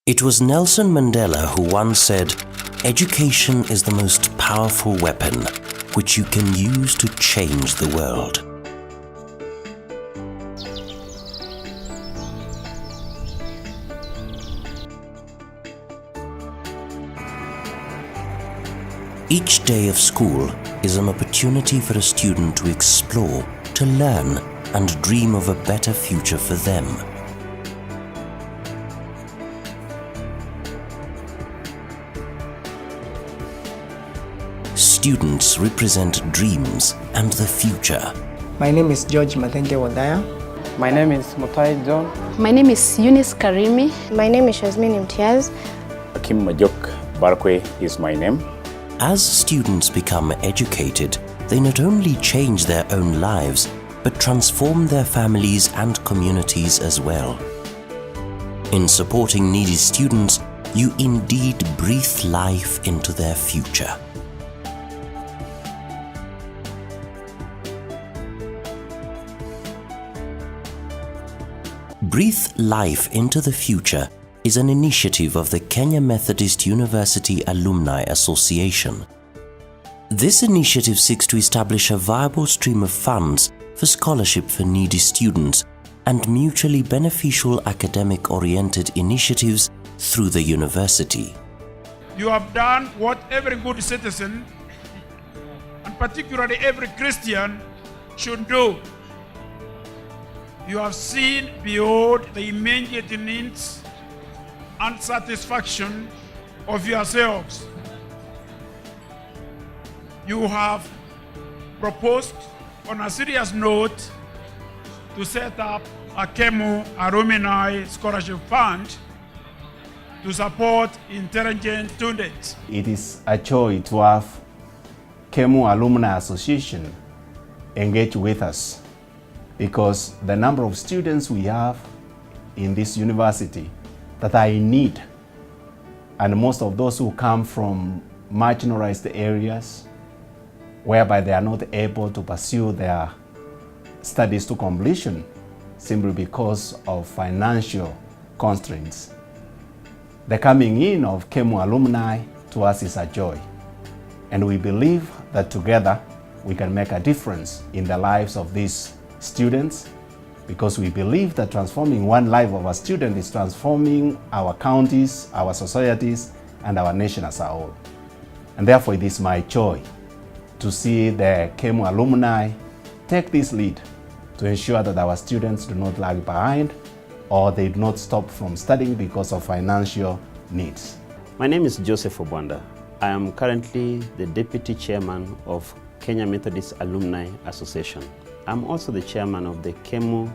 It was Nelson Mandela who once said, "Education is the most powerful weapon which you can use to change the world." Each day of school is an opportunity for a student to explore, to learn, and dream of a better future for them. Students represent dreams and the future. My name is George Mathenge Wadaya. My name is Mutai John. My name is Eunice Karimi. My name is Shazmin Imtiaz. Akim Majok Barkwe is my name. As students become educated, they not only change their own lives, but transform their families and communities as well. In supporting needy students, you indeed breathe life into their future. Breathe Life into the Future is an initiative of the Kenya Methodist University Alumni Association. This initiative seeks to establish a viable stream of funds for scholarship for needy students and mutually beneficial academic-oriented initiatives through the university. You have done what every good citizen, and particularly every Christian, should do. You have seen beyond the immediate needs and satisfaction of yourselves. You have proposed on a serious note to set up a KEMU Alumni Scholarship Fund to support intelligent students. It is a joy to have KEMU Alumni Association engage with us, because the number of students we have in this university that are in need, and most of those who come from marginalized areas whereby they are not able to pursue their studies to completion simply because of financial constraints. The coming in of KEMU alumni to us is a joy, and we believe that together we can make a difference in the lives of these students, because we believe that transforming one life of a student is transforming our counties, our societies, and our nation as a whole. And therefore it is my joy to see the KEMU alumni take this lead to ensure that our students do not lag behind or they do not stop from studying because of financial needs. My name is Joseph Obwanda. I am currently the Deputy Chairman of Kenya Methodist Alumni Association. I'm also the chairman of the KEMU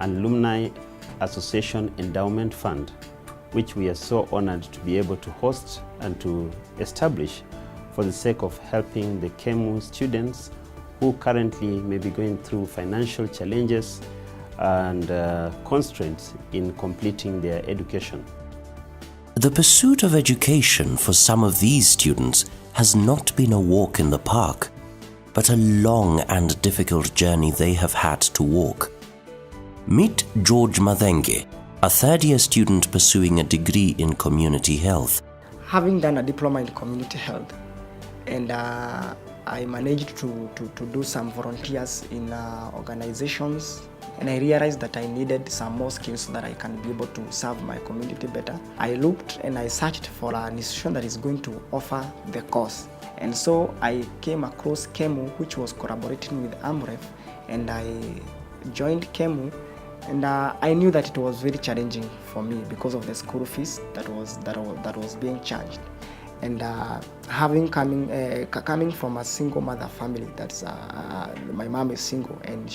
Alumni Association Endowment Fund, which we are so honored to be able to host and to establish for the sake of helping the KEMU students who currently may be going through financial challenges and constraints in completing their education. The pursuit of education for some of these students has not been a walk in the park, but a long and difficult journey they have had to walk. Meet George Mathenge, a third-year student pursuing a degree in community health. Having done a diploma in community health, and I managed to do some volunteers in organizations, and I realized that I needed some more skills so that I can be able to serve my community better. I looked and I searched for an institution that is going to offer the course. And so I came across KEMU, which was collaborating with AMREF, and I joined KEMU, and I knew that it was very challenging for me because of the school fees that was being charged. And coming from a single mother family, that's my mom is single, and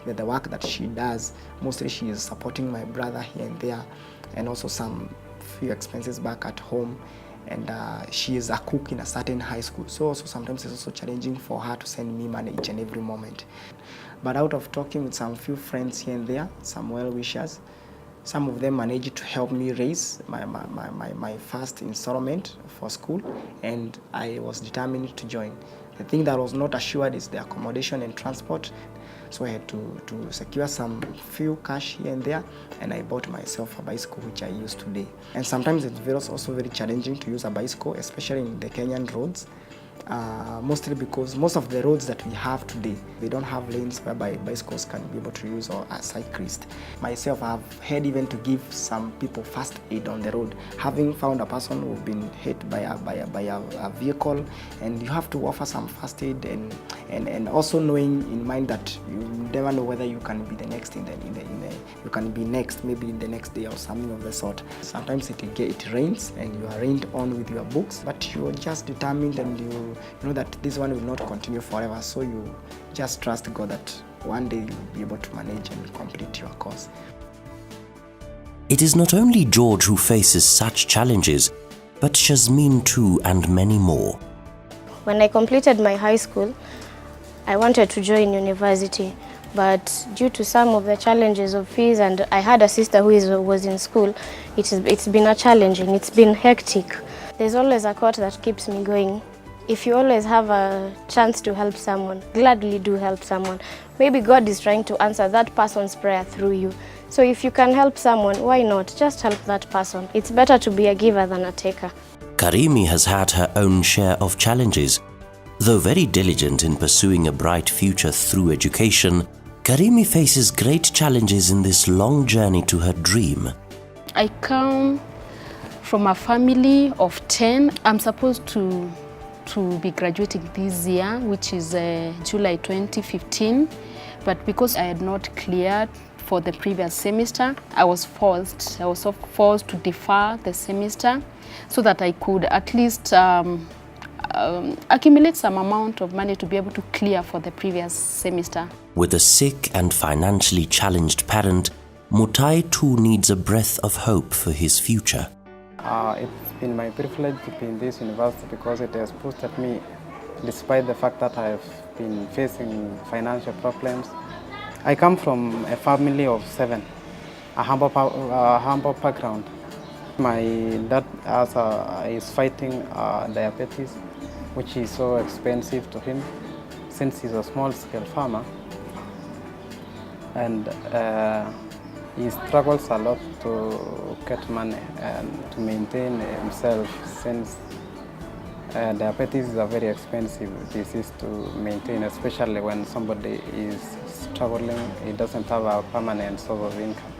the work that she does, mostly she is supporting my brother here and there, and also some few expenses back at home. And she is a cook in a certain high school, so also sometimes it's also challenging for her to send me money each and every moment. But out of talking with some few friends here and there, some well-wishers, some of them managed to help me raise my first installment for school, and I was determined to join. The thing that was not assured is the accommodation and transport. So I had to secure some few cash here and there, and I bought myself a bicycle which I use today. And sometimes it's also very challenging to use a bicycle, especially in the Kenyan roads. Mostly because most of the roads that we have today, they don't have lanes whereby bicycles can be able to use, or a cyclist. Myself, I've had even to give some people first aid on the road, having found a person who's been hit by a vehicle, and you have to offer some first aid, and also knowing in mind that you never know whether you can be the next you can be next maybe in the next day or something of the sort. Sometimes it rains and you are rained on with your books, but you're just determined, and you know that this one will not continue forever, so you just trust God that one day you'll be able to manage and complete your course. It is not only George who faces such challenges, but Shazmin too, and many more. When I completed my high school, I wanted to join university, but due to some of the challenges of fees, and I had a sister who was in school, it's been challenging, it's been hectic. There's always a quote that keeps me going. If you always have a chance to help someone, gladly do help someone. Maybe God is trying to answer that person's prayer through you. So if you can help someone, why not? Just help that person. It's better to be a giver than a taker. Karimi has had her own share of challenges. Though very diligent in pursuing a bright future through education, Karimi faces great challenges in this long journey to her dream. I come from a family of 10. I'm supposed to be graduating this year, which is July 2015. But because I had not cleared for the previous semester, I was forced to defer the semester so that I could at least accumulate some amount of money to be able to clear for the previous semester. With a sick and financially challenged parent, Mutai too needs a breath of hope for his future. It's been my privilege to be in this university because it has boosted me, despite the fact that I've been facing financial problems. I come from a family of 7, a humble background. My dad is fighting diabetes, which is so expensive to him since he's a small-scale farmer, and he struggles a lot to get money and to maintain himself, since diabetes is a very expensive disease to maintain, especially when somebody is struggling, he doesn't have a permanent source of income.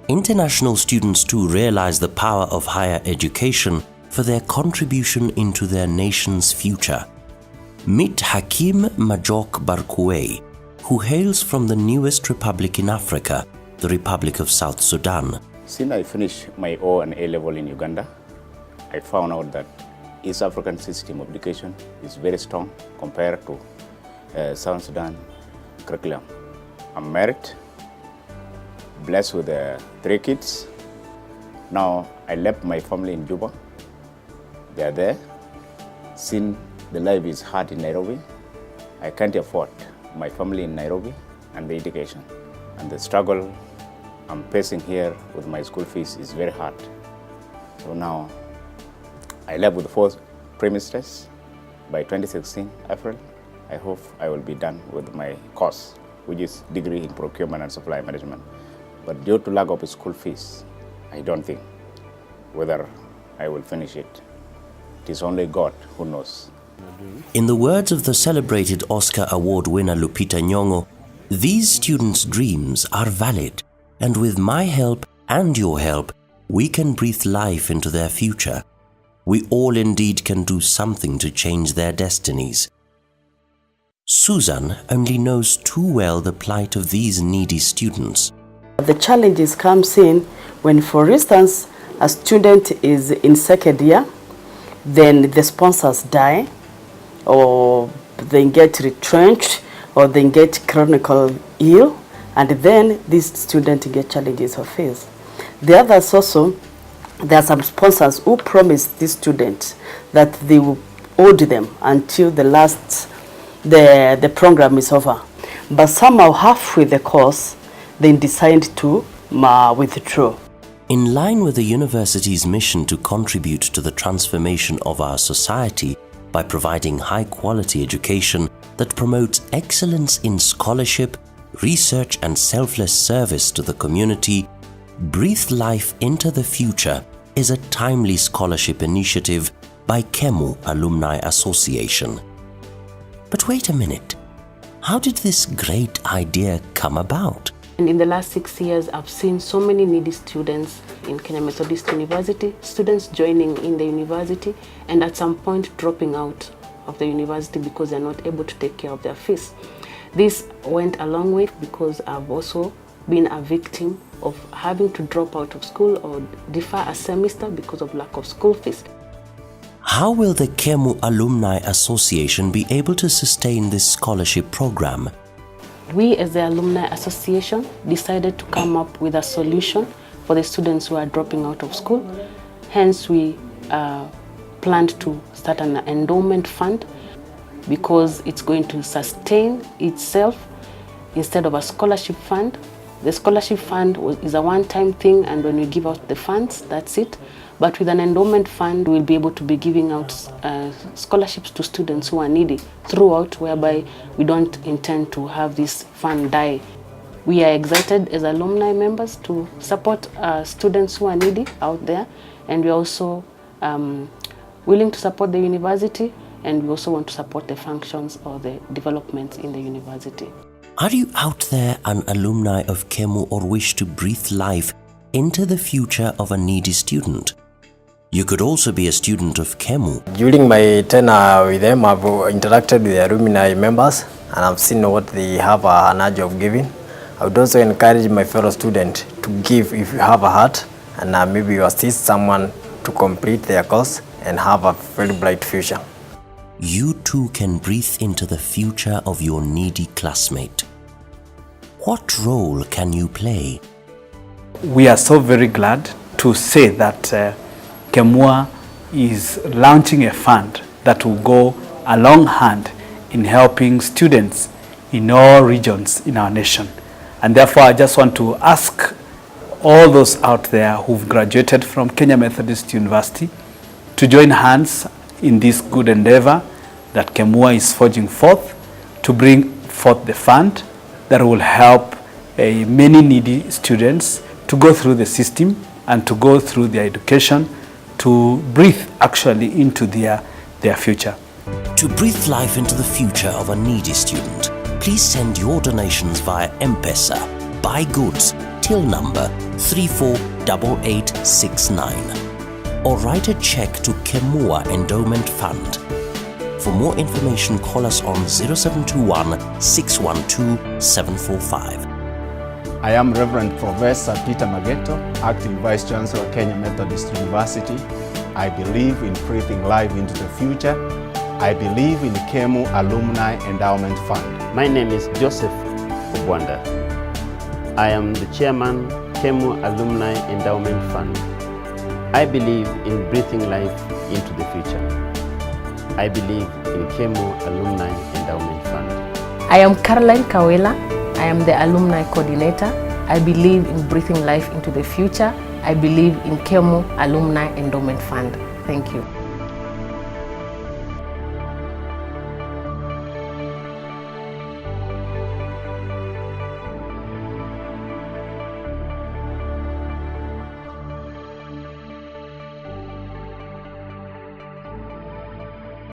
International students too realize the power of higher education for their contribution into their nation's future. Meet Hakim Majok Barkouei, who hails from the newest republic in Africa, the Republic of South Sudan. Since I finished my O and A level in Uganda, I found out that East African system of education is very strong compared to South Sudan curriculum. I'm married, blessed with 3 kids. Now I left my family in Juba. They are there. Since the life is hard in Nairobi, I can't afford my family in Nairobi and the education. And the struggle I'm facing here with my school fees is very hard. So now I left with 4 trimesters. By 2016 April, I hope I will be done with my course, which is degree in procurement and supply management. But due to lack of school fees, I don't think whether I will finish it. It is only God who knows. In the words of the celebrated Oscar Award winner Lupita Nyong'o, these students' dreams are valid, and with my help and your help, we can breathe life into their future. We all indeed can do something to change their destinies. Susan only knows too well the plight of these needy students. The challenges comes in when, for instance, a student is in second year, then the sponsors die, or they get retrenched, or they get chronically ill, and then this student get challenges of fees. The others also, there are some sponsors who promise this student that they will hold them until the program is over. But somehow halfway the course, they decide to withdraw. In line with the university's mission to contribute to the transformation of our society by providing high-quality education that promotes excellence in scholarship, research and selfless service to the community, Breathe Life into the Future is a timely scholarship initiative by KEMU Alumni Association. But wait a minute, how did this great idea come about? And in the last 6 years, I've seen so many needy students in Kenya Methodist University, students joining in the university and at some point dropping out of the university because they're not able to take care of their fees. This went a long way because I've also been a victim of having to drop out of school or defer a semester because of lack of school fees. How will the KEMU Alumni Association be able to sustain this scholarship program? We as the Alumni Association decided to come up with a solution for the students who are dropping out of school. Hence we planned to start an endowment fund because it's going to sustain itself instead of a scholarship fund. The scholarship fund is a one-time thing, and when we give out the funds, that's it. But with an endowment fund, we'll be able to be giving out scholarships to students who are needy throughout, whereby we don't intend to have this fund die. We are excited as alumni members to support students who are needy out there, and we're also willing to support the university, and we also want to support the functions or the developments in the university. Are you out there an alumni of KEMU or wish to breathe life into the future of a needy student? You could also be a student of KEMU. During my tenure with them, I've interacted with the alumni members and I've seen what they have an urge of giving. I would also encourage my fellow students to give if you have a heart, and maybe you assist someone to complete their course and have a very bright future. You too can breathe into the future of your needy classmate. What role can you play? We are so very glad to say that KEMUA is launching a fund that will go a long hand in helping students in all regions in our nation. And therefore, I just want to ask all those out there who've graduated from Kenya Methodist University to join hands in this good endeavor that KEMUA is forging forth to bring forth the fund that will help many needy students to go through the system and to go through their education, to breathe actually into their future. To breathe life into the future of a needy student, please send your donations via M-Pesa, buy goods, till number 348869, or write a check to KEMUA Endowment Fund. For more information, call us on 0721 612 745. I am Reverend Professor Peter Mageto, Acting Vice Chancellor, Kenya Methodist University. I believe in breathing life into the future. I believe in the KEMU Alumni Endowment Fund. My name is Joseph Obwanda. I am the Chairman, KEMU Alumni Endowment Fund. I believe in breathing life into the future. I believe in KEMU Alumni Endowment Fund. I am Caroline Kawela. I am the Alumni Coordinator. I believe in breathing life into the future. I believe in KEMU Alumni Endowment Fund. Thank you.